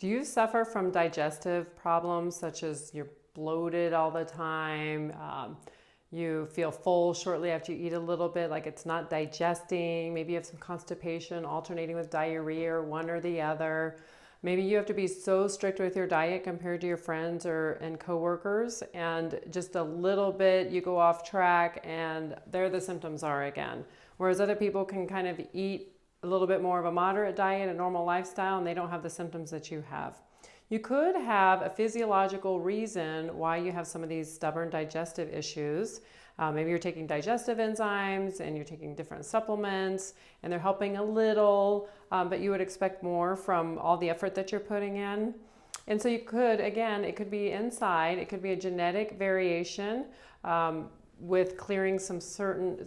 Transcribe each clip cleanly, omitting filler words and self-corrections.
Do you suffer from digestive problems such as you're bloated all the time? You feel full shortly after you eat a little bit, like it's not digesting. Maybe you have some constipation alternating with diarrhea or one or the other. Maybe you have to be so strict with your diet compared to your friends and coworkers, and just a little bit you go off track and there the symptoms are again. Whereas other people can kind of eat a little bit more of a moderate diet, a normal lifestyle, and they don't have the symptoms that you have. You could have a physiological reason why you have some of these stubborn digestive issues. Maybe you're taking digestive enzymes and you're taking different supplements and they're helping a little, but you would expect more from all the effort that you're putting in. And so you could, again, it could be inside, it could be a genetic variation with clearing some certain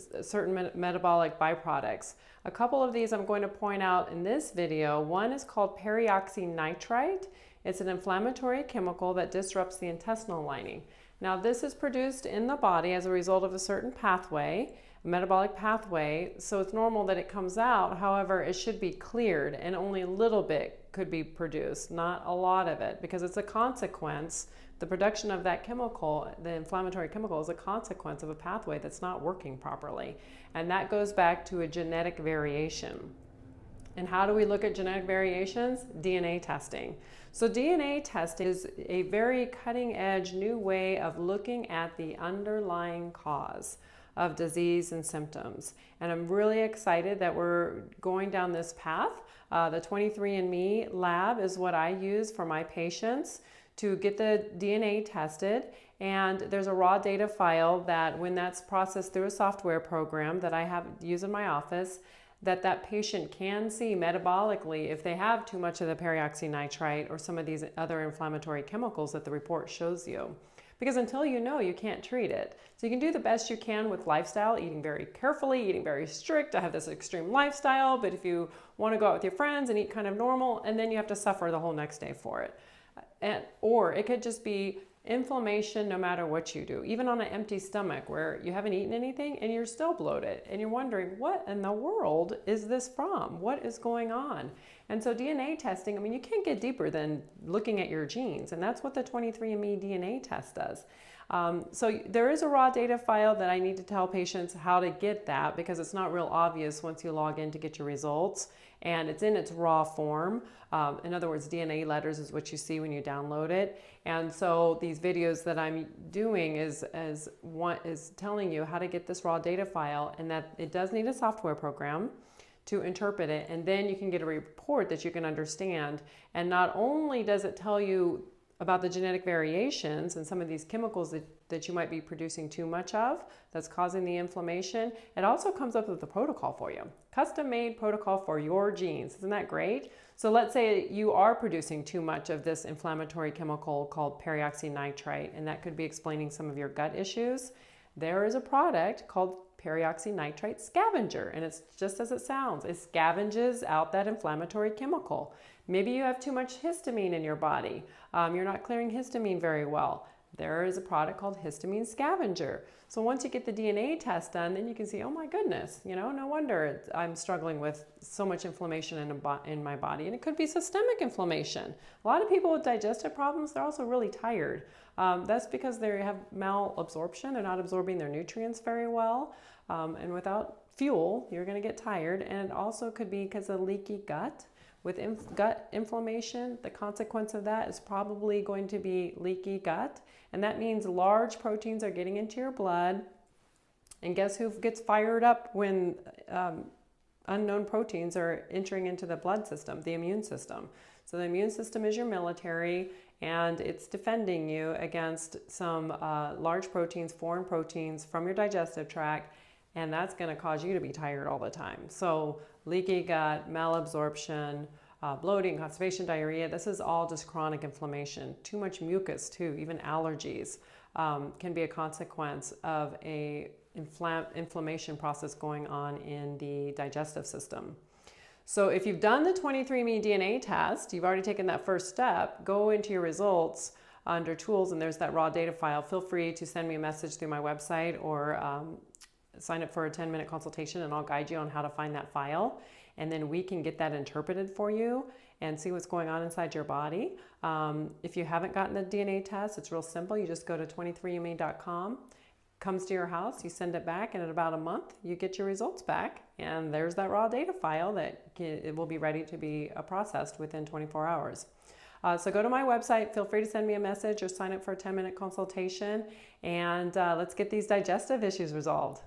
metabolic byproducts. A couple of these I'm going to point out in this video. One is called Peri Oxynitride. It's an inflammatory chemical that disrupts the intestinal lining. Now, this is produced in the body as a result of a certain pathway, a metabolic pathway, so it's normal that it comes out. However, it should be cleared, and only a little bit could be produced, not a lot of it, because it's a consequence. The production of that chemical, the inflammatory chemical, is a consequence of a pathway that's not working properly. And that goes back to a genetic variation. And how do we look at genetic variations? DNA testing. So DNA testing is a very cutting edge new way of looking at the underlying cause of disease and symptoms. And I'm really excited that we're going down this path. The 23andMe lab is what I use for my patients to get the DNA tested. And there's a raw data file that when that's processed through a software program that I have used in my office, that patient can see metabolically if they have too much of the Peri Oxynitride or some of these other inflammatory chemicals that the report shows you. Because until you know, you can't treat it. So you can do the best you can with lifestyle, eating very carefully, eating very strict. I have this extreme lifestyle, but if you want to go out with your friends and eat kind of normal, and then you have to suffer the whole next day for it. Or it could just be inflammation no matter what you do, even on an empty stomach where you haven't eaten anything and you're still bloated and you're wondering, what in the world is this from? What is going on? And so DNA testing, I mean, you can't get deeper than looking at your genes, and that's what the 23andMe DNA test does. So there is a raw data file that I need to tell patients how to get that, because it's not real obvious once you log in to get your results, and it's in its raw form. In other words, DNA letters is what you see when you download it. And so these videos that I'm doing is telling you how to get this raw data file, and that it does need a software program to interpret it, and then you can get a report that you can understand. And not only does it tell you about the genetic variations and some of these chemicals that you might be producing too much of that's causing the inflammation, it also comes up with a protocol for you. Custom-made protocol for your genes. Isn't that great? So let's say you are producing too much of this inflammatory chemical called Peri Oxynitride, and that could be explaining some of your gut issues. There is a product called Peri Oxynitride Scavenger, and it's just as it sounds. It scavenges out that inflammatory chemical. Maybe you have too much histamine in your body. You're not clearing histamine very well. There is a product called Histamine Scavenger. So once you get the DNA test done, then you can see, oh my goodness, no wonder I'm struggling with so much inflammation in my body. And it could be systemic inflammation. A lot of people with digestive problems, they're also really tired. That's because they have malabsorption. They're not absorbing their nutrients very well. And without fuel, you're going to get tired. And it also could be because of leaky gut. With gut inflammation, the consequence of that is probably going to be leaky gut. And that means large proteins are getting into your blood. And guess who gets fired up when unknown proteins are entering into the blood system? The immune system. So the immune system is your military, and it's defending you against some large proteins, foreign proteins from your digestive tract. And that's going to cause you to be tired all the time. So leaky gut, malabsorption, bloating, constipation, diarrhea, this is all just chronic inflammation. Too much mucus too, even allergies can be a consequence of a inflammation process going on in the digestive system. So if you've done the 23andMe DNA test, you've already taken that first step, go into your results under tools, and there's that raw data file. Feel free to send me a message through my website or sign up for a 10-minute consultation and I'll guide you on how to find that file. And then we can get that interpreted for you and see what's going on inside your body. If you haven't gotten the DNA test, it's real simple. You just go to 23andme.com, comes to your house, you send it back, and in about a month, you get your results back. And there's that raw data file that it will be ready to be processed within 24 hours. So go to my website, feel free to send me a message or sign up for a 10-minute consultation, and let's get these digestive issues resolved.